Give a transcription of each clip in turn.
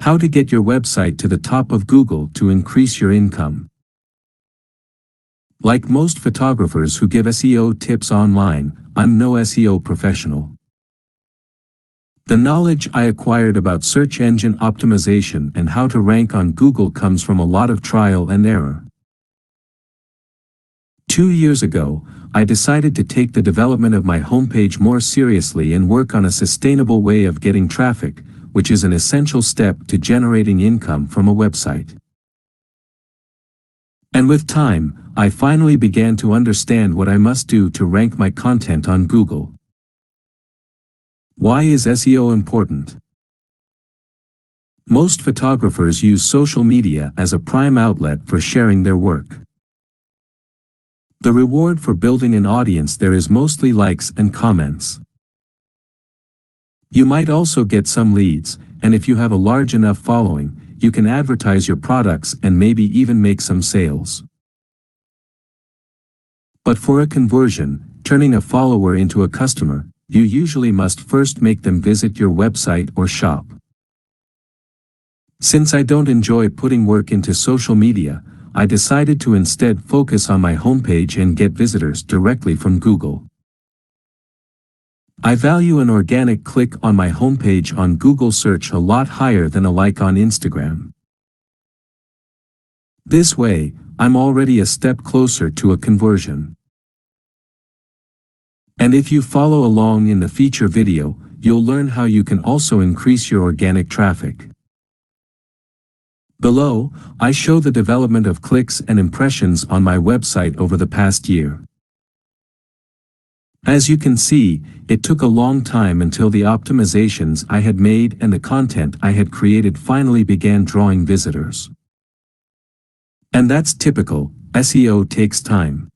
How to get your website to the top of Google to increase your income. Like most photographers who give SEO tips online, I'm no SEO professional. The knowledge I acquired about search engine optimization and how to rank on Google comes from a lot of trial and error. 2 years ago, I decided to take the development of my homepage more seriously and work on a sustainable way of getting traffic, which is an essential step to generating income from a website. And with time, I finally began to understand what I must do to rank my content on Google. Why is SEO important? Most photographers use social media as a prime outlet for sharing their work. The reward for building an audience there is mostly likes and comments. You might also get some leads, and if you have a large enough following, you can advertise your products and maybe even make some sales. But for a conversion, turning a follower into a customer, you usually must first make them visit your website or shop. Since I don't enjoy putting work into social media, I decided to instead focus on my homepage and get visitors directly from Google. I value an organic click on my homepage on Google search a lot higher than a like on Instagram. This way, I'm already a step closer to a conversion. And if you follow along in the feature video, you'll learn how you can also increase your organic traffic. Below, I show the development of clicks and impressions on my website over the past year. As you can see, it took a long time until the optimizations I had made and the content I had created finally began drawing visitors. And that's typical, SEO takes time.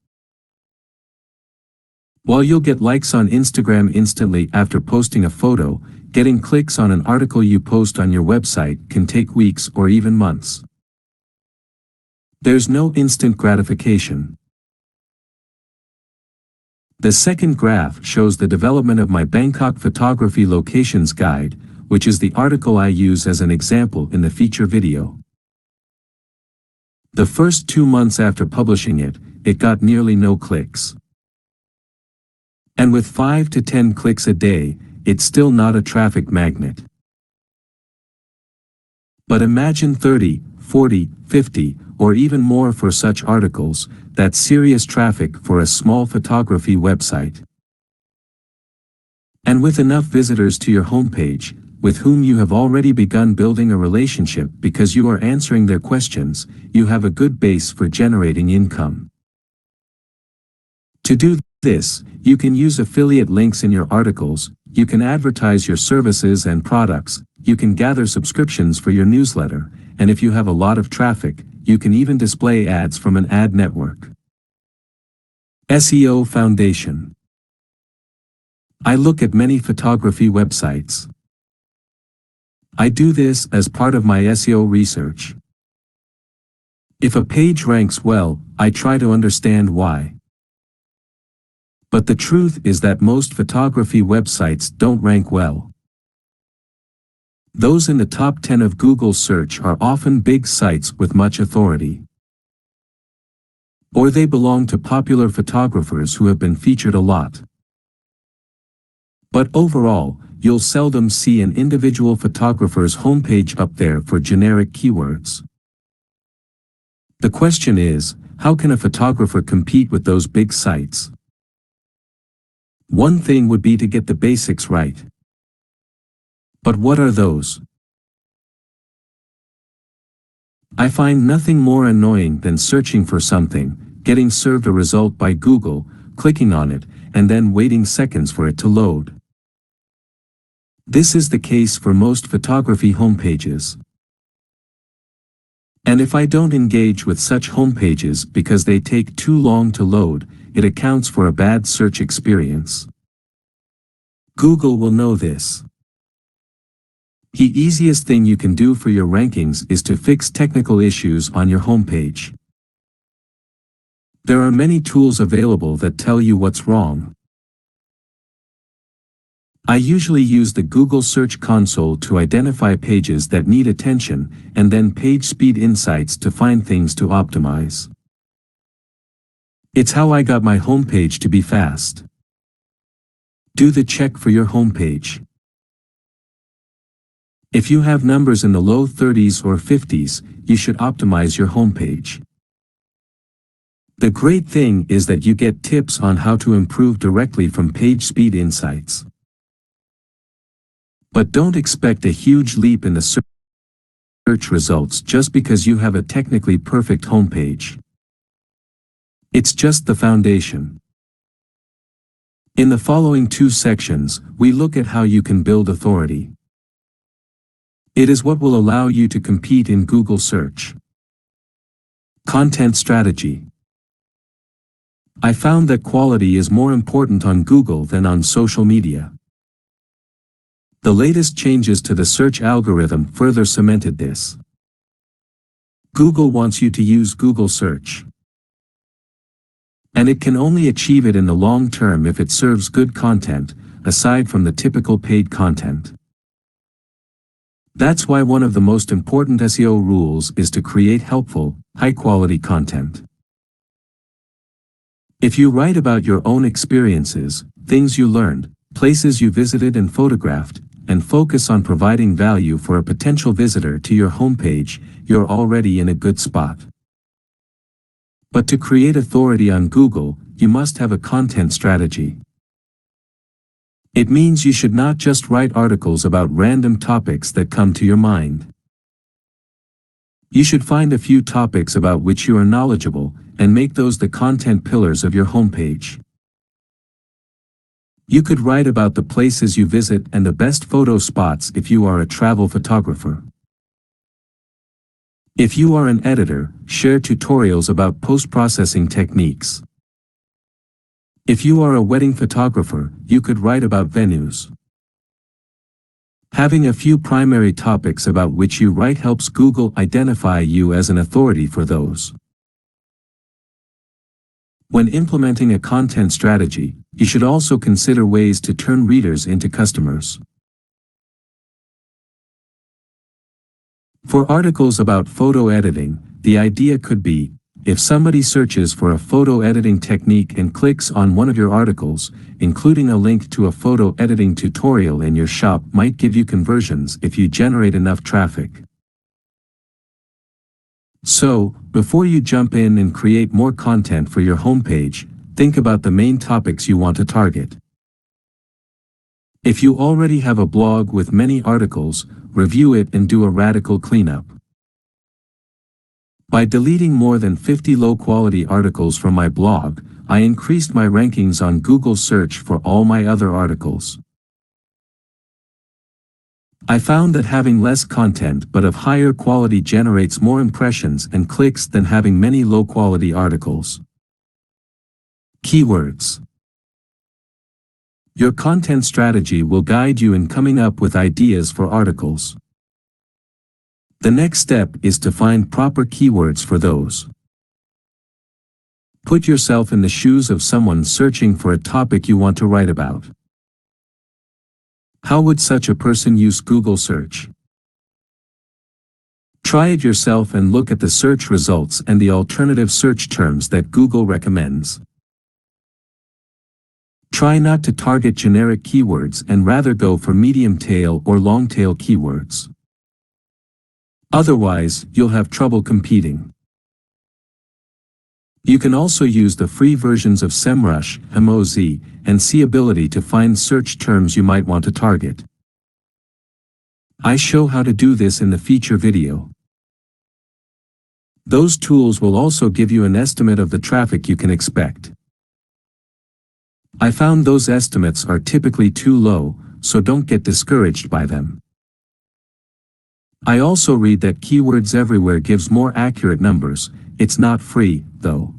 While you'll get likes on Instagram instantly after posting a photo, getting clicks on an article you post on your website can take weeks or even months. There's no instant gratification. The second graph shows the development of my Bangkok photography locations guide, which is the article I use as an example in the feature video. The first 2 months after publishing it, it got nearly no clicks. And with 5 to 10 clicks a day, it's still not a traffic magnet. But imagine 30, 40, 50, or even more for such articles. That's serious traffic for a small photography website. And with enough visitors to your homepage, with whom you have already begun building a relationship because you are answering their questions, you have a good base for generating income. To do this, you can use affiliate links in your articles, you can advertise your services and products, you can gather subscriptions for your newsletter, and if you have a lot of traffic, you can even display ads from an ad network. SEO Foundation. I look at many photography websites. I do this as part of my SEO research. If a page ranks well, I try to understand why. But the truth is that most photography websites don't rank well. Those in the top 10 of Google search are often big sites with much authority. Or they belong to popular photographers who have been featured a lot. But overall, you'll seldom see an individual photographer's homepage up there for generic keywords. The question is, how can a photographer compete with those big sites? One thing would be to get the basics right. But what are those? I find nothing more annoying than searching for something, getting served a result by Google, clicking on it, and then waiting seconds for it to load. This is the case for most photography homepages. And if I don't engage with such homepages because they take too long to load, it accounts for a bad search experience. Google will know this. The easiest thing you can do for your rankings is to fix technical issues on your homepage. There are many tools available that tell you what's wrong. I usually use the Google Search Console to identify pages that need attention, and then Page Speed Insights to find things to optimize. It's how I got my homepage to be fast. Do the check for your homepage. If you have numbers in the low 30s or 50s, you should optimize your homepage. The great thing is that you get tips on how to improve directly from Page Speed Insights. But don't expect a huge leap in the search results just because you have a technically perfect homepage. It's just the foundation. In the following 2 sections, we look at how you can build authority. It is what will allow you to compete in Google search. Content strategy. I found that quality is more important on Google than on social media. The latest changes to the search algorithm further cemented this. Google wants you to use Google search. And it can only achieve it in the long term if it serves good content, aside from the typical paid content. That's why one of the most important SEO rules is to create helpful, high-quality content. If you write about your own experiences, things you learned, places you visited and photographed, and focus on providing value for a potential visitor to your homepage, you're already in a good spot. But to create authority on Google, you must have a content strategy. It means you should not just write articles about random topics that come to your mind. You should find a few topics about which you are knowledgeable, and make those the content pillars of your homepage. You could write about the places you visit and the best photo spots if you are a travel photographer. If you are an editor, share tutorials about post-processing techniques. If you are a wedding photographer, you could write about venues. Having a few primary topics about which you write helps Google identify you as an authority for those. When implementing a content strategy, you should also consider ways to turn readers into customers. For articles about photo editing, the idea could be, if somebody searches for a photo editing technique and clicks on one of your articles, including a link to a photo editing tutorial in your shop might give you conversions if you generate enough traffic. So, before you jump in and create more content for your homepage, think about the main topics you want to target. If you already have a blog with many articles, review it and do a radical cleanup. By deleting more than 50 low-quality articles from my blog, I increased my rankings on Google search for all my other articles. I found that having less content but of higher quality generates more impressions and clicks than having many low-quality articles. Keywords. Your content strategy will guide you in coming up with ideas for articles. The next step is to find proper keywords for those. Put yourself in the shoes of someone searching for a topic you want to write about. How would such a person use Google search? Try it yourself and look at the search results and the alternative search terms that Google recommends. Try not to target generic keywords and rather go for medium tail or long tail keywords. Otherwise, you'll have trouble competing. You can also use the free versions of SEMrush, Moz, and Seeability to find search terms you might want to target. I show how to do this in the feature video. Those tools will also give you an estimate of the traffic you can expect. I found those estimates are typically too low, so don't get discouraged by them. I also read that Keywords Everywhere gives more accurate numbers. It's not free, though.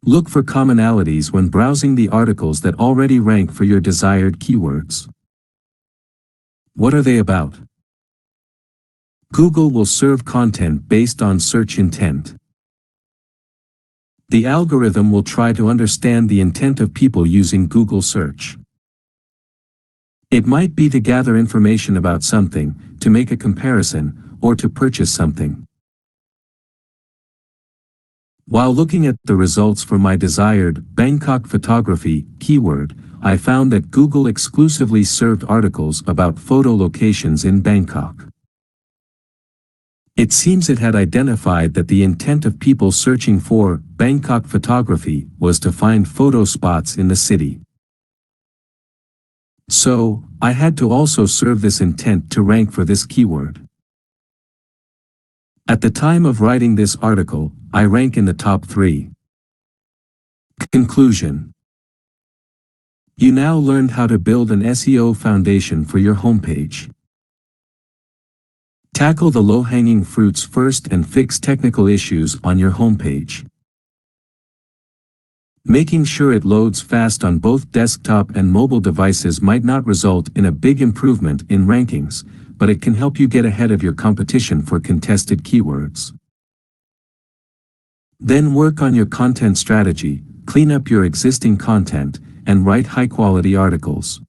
Look for commonalities when browsing the articles that already rank for your desired keywords. What are they about? Google will serve content based on search intent. The algorithm will try to understand the intent of people using Google search. It might be to gather information about something, to make a comparison, or to purchase something. While looking at the results for my desired Bangkok photography keyword, I found that Google exclusively served articles about photo locations in Bangkok. It seems it had identified that the intent of people searching for Bangkok photography was to find photo spots in the city. So, I had to also serve this intent to rank for this keyword. At the time of writing this article, I rank in the top 3. Conclusion. You now learned how to build an SEO foundation for your homepage. Tackle the low-hanging fruits first and fix technical issues on your homepage. Making sure it loads fast on both desktop and mobile devices might not result in a big improvement in rankings, but it can help you get ahead of your competition for contested keywords. Then work on your content strategy, clean up your existing content, and write high-quality articles.